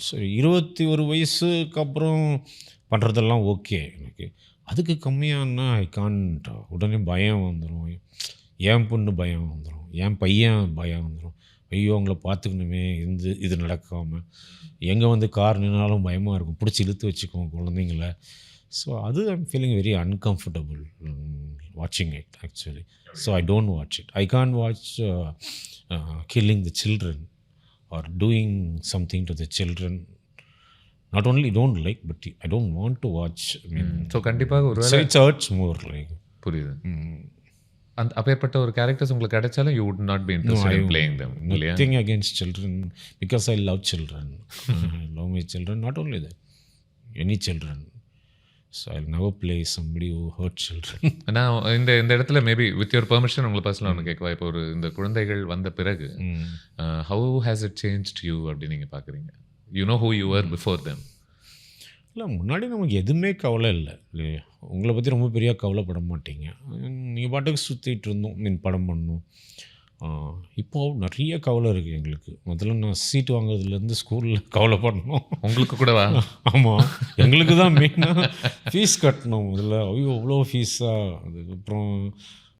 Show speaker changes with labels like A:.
A: சரி 21 வயசுக்கு அப்புறம் பண்ணுறதெல்லாம் ஓகே எனக்கு. அதுக்கு கம்மியானா ஐ கான்ட். உடனே பயம் வந்துடும். என் பொண்ணு பயம் வந்துடும், என் பையன் பயம் வந்துடும். ஐயோ அவங்கள பார்த்துக்கணுமே, இது நடக்காமல் எங்கே வந்து கார் நின்னாலும் பயமாக இருக்கும், பிடிச்சி இழுத்து வச்சுக்குவோம் குழந்தைங்கள. ஸோ அது ஐம் ஃபீலிங் வெரி அன்கம்ஃபர்டபுள் வாட்சிங் it actually. So I don't watch it. I can watch killing the children or doing something to the children. Not only don't like, but I don't want to watch. I mean,
B: so கண்டிப்பாக ஒரு
A: so it hurts more. Like,
B: புரியுது. அந்த அப்பேற்பட்ட ஒரு characters உங்களுக்கு கிடைச்சாலும் you would not be interested in playing them.
A: nothing against children because I love children. I love my children. Not only that, any children. So I'll never play somebody who hurt children.
B: நான் இந்த இடத்துல maybe with your permission உங்களை பர்சனலாக ஒன்று கேட்கவா? இப்போ ஒரு இந்த குழந்தைகள் வந்த பிறகு how has it changed you அப்படின்னு நீங்கள் பார்க்குறீங்க? You know who you or before them.
A: இல்லை, முன்னாடி நமக்கு எதுவுமே கவலை இல்லை இல்லையா? உங்களை பற்றி ரொம்ப பெரிய கவலைப்பட மாட்டீங்க. நீங்கள் பாட்டுக்கு சுற்றிட்டு இருந்தோம், படம் பண்ணணும். இப்போது நிறைய கவலை இருக்குது எங்களுக்கு. முதல்ல நான் சீட் வாங்குறதுலேருந்து ஸ்கூலில் கவலைப்படணும்.
B: உங்களுக்கு கூடவா?
A: ஆமாம், எங்களுக்கு தான் மெயினாக ஃபீஸ் கட்டணும் முதல்ல. ஐயோ அவ்வளோ ஃபீஸாக. அதுக்கப்புறம்